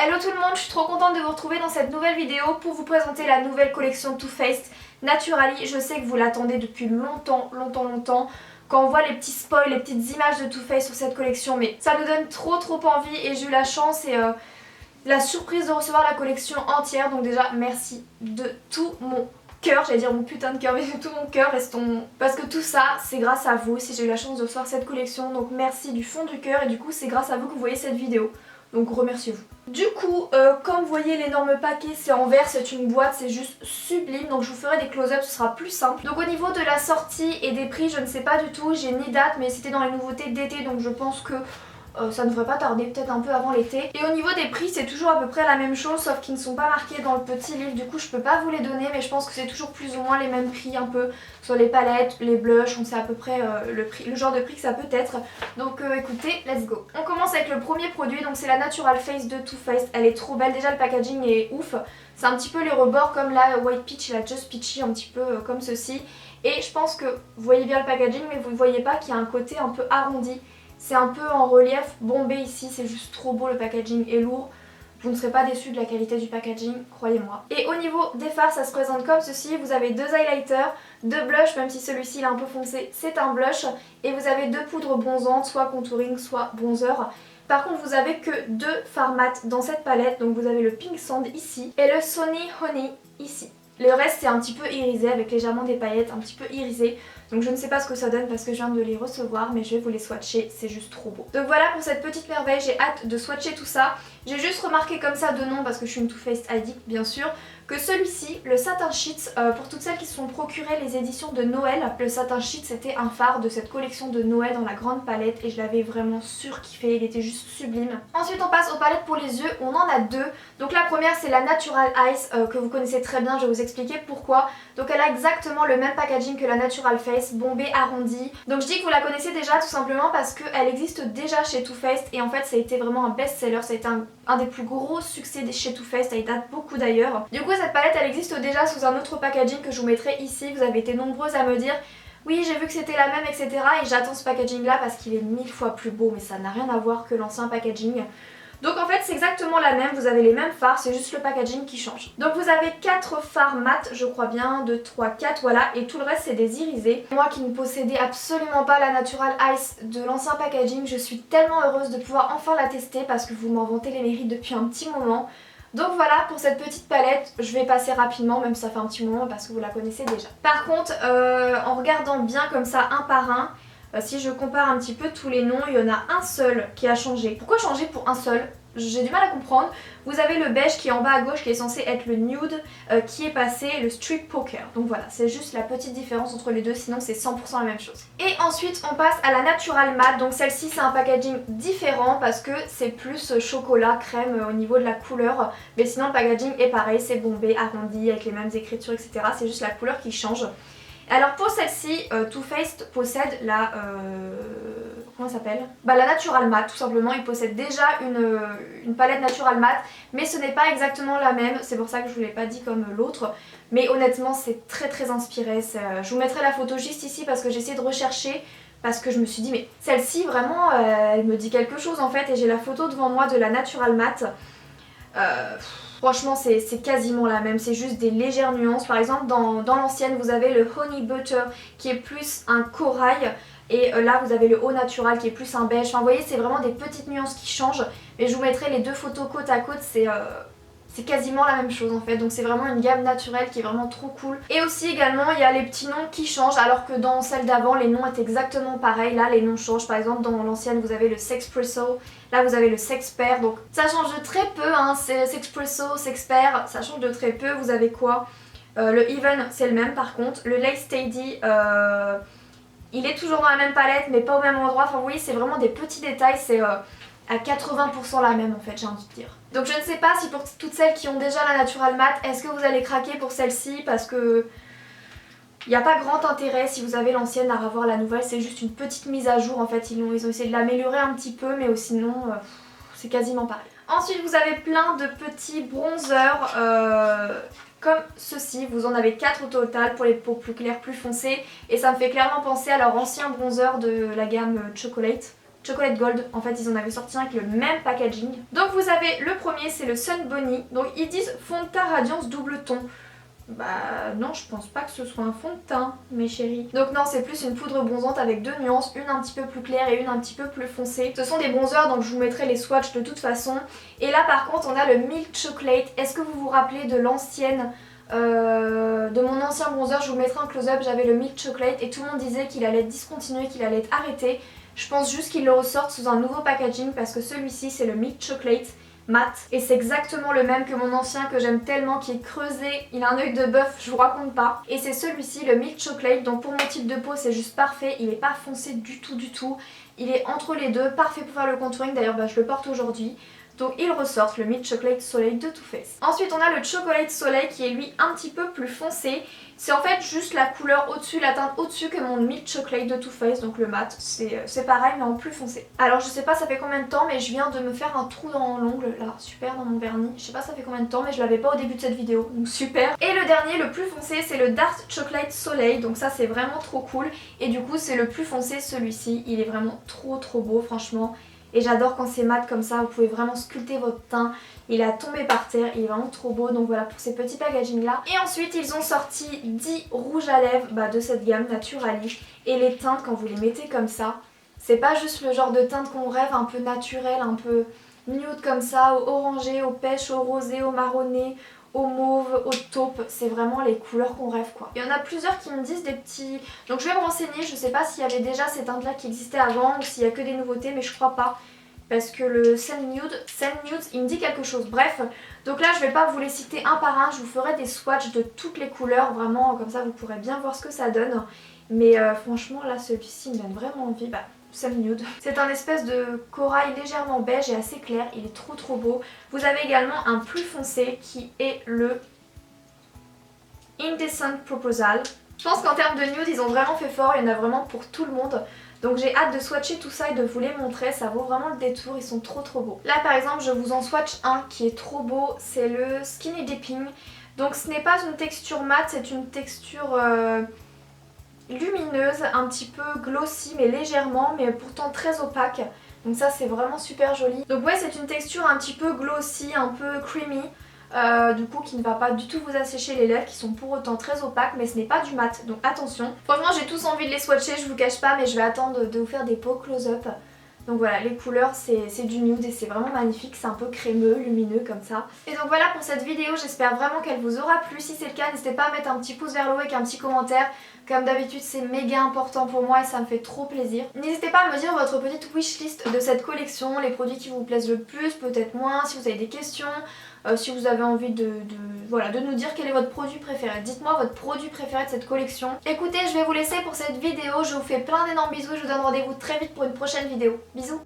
Hello tout le monde, je suis trop contente de vous retrouver dans cette nouvelle vidéo pour vous présenter la nouvelle collection Too Faced Naturally. Je sais que vous l'attendez depuis longtemps. Quand on voit les petits spoils, les petites images de Too Faced sur cette collection, mais ça nous donne trop envie et j'ai eu la chance et la surprise de recevoir la collection entière. Donc déjà merci de tout mon cœur, j'allais dire mon putain de cœur, mais de tout mon cœur, parce que tout ça c'est grâce à vous si j'ai eu la chance de recevoir cette collection. Donc merci du fond du cœur et du coup c'est grâce à vous que vous voyez cette vidéo. Donc remerciez-vous. Du coup, comme vous voyez l'énorme paquet, c'est en verre, c'est une boîte, c'est juste sublime. Donc je vous ferai des close-ups, ce sera plus simple. Donc au niveau de la sortie et des prix, je ne sais pas du tout, j'ai ni date, mais c'était dans les nouveautés d'été, donc je pense que ça ne devrait pas tarder, peut-être un peu avant l'été. Et au niveau des prix, c'est toujours à peu près la même chose, sauf qu'ils ne sont pas marqués dans le petit livre. Du coup, je peux pas vous les donner, mais je pense que c'est toujours plus ou moins les mêmes prix, un peu sur les palettes, les blushs. On sait à peu près le genre de prix que ça peut être. Donc écoutez, let's go. On commence avec le premier produit, donc c'est la Natural Face de Too Faced. Elle est trop belle, déjà le packaging est ouf. C'est un petit peu les rebords comme la White Peach et la Just Peachy, un petit peu comme ceci. Et je pense que vous voyez bien le packaging, mais vous ne voyez pas qu'il y a un côté un peu arrondi. C'est un peu en relief bombé ici, c'est juste trop beau, le packaging est lourd. Vous ne serez pas déçus de la qualité du packaging, croyez-moi. Et au niveau des fards, ça se présente comme ceci. Vous avez deux highlighters, deux blushs, même si celui-ci est un peu foncé, c'est un blush. Et vous avez deux poudres bronzantes, soit contouring, soit bronzer. Par contre, vous avez que deux fards mat dans cette palette. Donc vous avez le Pink Sand ici et le Sunny Honey ici. Le reste c'est un petit peu irisé avec légèrement des paillettes, un petit peu irisé. Donc je ne sais pas ce que ça donne parce que je viens de les recevoir, mais je vais vous les swatcher, c'est juste trop beau. Donc voilà pour cette petite merveille, j'ai hâte de swatcher tout ça. J'ai juste remarqué comme ça de nom, parce que je suis une Too Faced addict bien sûr, que celui-ci, le Satin Sheets, pour toutes celles qui se sont procurées les éditions de Noël, le Satin Sheets c'était un phare de cette collection de Noël dans la grande palette et je l'avais vraiment surkiffé, il était juste sublime. Ensuite on passe aux palettes pour les yeux, on en a deux. Donc la première c'est la Natural Ice que vous connaissez très bien, je vais vous expliquer pourquoi. Donc elle a exactement le même packaging que la Natural Face, bombé, arrondi. Donc je dis que vous la connaissez déjà tout simplement parce qu'elle existe déjà chez Too Faced et en fait ça a été vraiment un best-seller, ça a été un des plus gros succès chez Too Faced, ça y date beaucoup d'ailleurs. Du coup cette palette elle existe déjà sous un autre packaging que je vous mettrai ici, vous avez été nombreuses à me dire oui j'ai vu que c'était la même etc et j'attends ce packaging là parce qu'il est 1000 fois plus beau mais ça n'a rien à voir que l'ancien packaging. Donc en fait c'est exactement la même, vous avez les mêmes fards, c'est juste le packaging qui change. Donc vous avez 4 fards mat, je crois bien, 2, 3, 4, voilà, et tout le reste c'est des irisés. Moi qui ne possédais absolument pas la Natural Ice de l'ancien packaging, je suis tellement heureuse de pouvoir enfin la tester parce que vous m'en vantez les mérites depuis un petit moment. Donc voilà pour cette petite palette, je vais passer rapidement même si ça fait un petit moment parce que vous la connaissez déjà. Par contre en regardant bien comme ça un par un, si je compare un petit peu tous les noms, il y en a un seul qui a changé. Pourquoi changer pour un seul? J'ai du mal à comprendre. Vous avez le beige qui est en bas à gauche qui est censé être le nude qui est passé le street poker. Donc voilà, c'est juste la petite différence entre les deux, sinon c'est 100% la même chose. Et ensuite on passe à la Natural Matte. Donc celle-ci c'est un packaging différent parce que c'est plus chocolat, crème au niveau de la couleur. Mais sinon le packaging est pareil, c'est bombé, arrondi avec les mêmes écritures etc. C'est juste la couleur qui change. Alors pour celle-ci, Too Faced possède la... comment ça s'appelle? Bah la Natural Matte tout simplement, il possède déjà une palette Natural Matte, mais ce n'est pas exactement la même, c'est pour ça que je vous l'ai pas dit comme l'autre. Mais honnêtement c'est très inspiré, je vous mettrai la photo juste ici parce que j'ai essayé de rechercher, parce que je me suis dit mais celle-ci vraiment elle me dit quelque chose en fait, et j'ai la photo devant moi de la Natural Matte. Franchement c'est quasiment la même, c'est juste des légères nuances. Par exemple dans l'ancienne vous avez le Honey Butter qui est plus un corail et là vous avez le Eau Natural qui est plus un beige. Enfin vous voyez c'est vraiment des petites nuances qui changent, mais je vous mettrai les deux photos côte à côte, c'est quasiment la même chose en fait, donc c'est vraiment une gamme naturelle qui est vraiment trop cool. Et aussi également il y a les petits noms qui changent alors que dans celle d'avant les noms étaient exactement pareils. Là les noms changent, par exemple dans l'ancienne vous avez le Sexpresso, là vous avez le Sexpert, donc ça change de très peu hein, c'est Sexpresso, Sexpert, ça change de très peu. Vous avez quoi le Even c'est le même par contre, le Lace Steady il est toujours dans la même palette mais pas au même endroit. Enfin vous voyez c'est vraiment des petits détails, c'est à 80% la même en fait j'ai envie de dire. Donc je ne sais pas si pour toutes celles qui ont déjà la Natural Matte, est-ce que vous allez craquer pour celle-ci parce que il n'y a pas grand intérêt si vous avez l'ancienne à revoir la nouvelle, c'est juste une petite mise à jour en fait, ils ont essayé de l'améliorer un petit peu mais sinon c'est quasiment pareil. Ensuite vous avez plein de petits bronzers comme ceci, vous en avez 4 au total pour les peaux plus claires, plus foncées, et ça me fait clairement penser à leur ancien bronzer de la gamme Chocolate. Chocolate Gold. En fait ils en avaient sorti un avec le même packaging. Donc vous avez le premier, c'est le Sun Bonnie. Donc ils disent fond de teint radiance double ton. Bah non, je pense pas que ce soit un fond de teint, mes chéris. Donc non, c'est plus une poudre bronzante avec deux nuances, une un petit peu plus claire et une un petit peu plus foncée. Ce sont des bronzers, donc je vous mettrai les swatchs de toute façon. Et là par contre on a le Milk Chocolate. Est-ce que vous vous rappelez de l'ancienne... de mon ancien bronzer, je vous mettrai un close-up, j'avais le Milk Chocolate et tout le monde disait qu'il allait être discontinué, qu'il allait être arrêté. Je pense juste qu'ils le ressortent sous un nouveau packaging parce que celui-ci c'est le Milk Chocolate mat et c'est exactement le même que mon ancien que j'aime tellement, qui est creusé, il a un œil de bœuf, je vous raconte pas. Et c'est celui-ci, le Milk Chocolate, donc pour mon type de peau c'est juste parfait, il est pas foncé du tout, il est entre les deux, parfait pour faire le contouring, d'ailleurs je le porte aujourd'hui. Donc ils ressortent le Milk Chocolate Soleil de Too Faced. Ensuite on a le Chocolate Soleil qui est lui un petit peu plus foncé. C'est en fait juste la couleur au-dessus, la teinte au-dessus que mon Milk Chocolate de Too Faced, donc le mat. C'est pareil mais en plus foncé. Alors je sais pas ça fait combien de temps mais je viens de me faire un trou dans l'ongle là, super, dans mon vernis. Je sais pas ça fait combien de temps mais je l'avais pas au début de cette vidéo, donc super. Et le dernier, le plus foncé, c'est le Dark Chocolate Soleil, donc ça c'est vraiment trop cool. Et du coup c'est le plus foncé celui-ci, il est vraiment trop beau franchement. Et j'adore quand c'est mat comme ça, vous pouvez vraiment sculpter votre teint. Il a tombé par terre, il est vraiment trop beau. Donc voilà pour ces petits packaging là. Et ensuite ils ont sorti 10 rouges à lèvres de cette gamme Naturally. Et les teintes quand vous les mettez comme ça, c'est pas juste le genre de teinte qu'on rêve, un peu naturel, un peu nude comme ça, au orangé, au pêche, au rosé, au marronné, au mauve, au taupe, c'est vraiment les couleurs qu'on rêve quoi. Il y en a plusieurs qui me disent des petits... Donc je vais me renseigner, je sais pas s'il y avait déjà ces teintes là qui existaient avant ou s'il y a que des nouveautés, mais je crois pas. Parce que le Sand Nude, il me dit quelque chose. Bref, donc là je vais pas vous les citer un par un, je vous ferai des swatchs de toutes les couleurs, vraiment comme ça vous pourrez bien voir ce que ça donne. Mais franchement là celui-ci me donne vraiment envie. Sand Nude. C'est un espèce de corail légèrement beige et assez clair, il est trop beau. Vous avez également un plus foncé qui est le Indecent Proposal. Je pense qu'en termes de nude ils ont vraiment fait fort, il y en a vraiment pour tout le monde. Donc j'ai hâte de swatcher tout ça et de vous les montrer, ça vaut vraiment le détour, ils sont trop beaux. Là par exemple je vous en swatch un qui est trop beau, c'est le Skinny Dipping. Donc ce n'est pas une texture mate, c'est une texture... lumineuse, un petit peu glossy mais légèrement, mais pourtant très opaque. Donc ça c'est vraiment super joli. Donc ouais, c'est une texture un petit peu glossy, un peu creamy. Du coup qui ne va pas du tout vous assécher les lèvres, qui sont pour autant très opaques, mais ce n'est pas du mat, donc attention. Franchement j'ai tous envie de les swatcher, je vous cache pas, mais je vais attendre de vous faire des pots close-up. Donc voilà, les couleurs c'est du nude et c'est vraiment magnifique, c'est un peu crémeux, lumineux comme ça. Et donc voilà pour cette vidéo, j'espère vraiment qu'elle vous aura plu. Si c'est le cas, n'hésitez pas à mettre un petit pouce vers le haut avec un petit commentaire. Comme d'habitude c'est méga important pour moi et ça me fait trop plaisir. N'hésitez pas à me dire votre petite wishlist de cette collection, les produits qui vous plaisent le plus, peut-être moins, si vous avez des questions, si vous avez envie de nous dire quel est votre produit préféré. Dites-moi votre produit préféré de cette collection. Écoutez, je vais vous laisser pour cette vidéo, je vous fais plein d'énormes bisous et je vous donne rendez-vous très vite pour une prochaine vidéo. Bisous.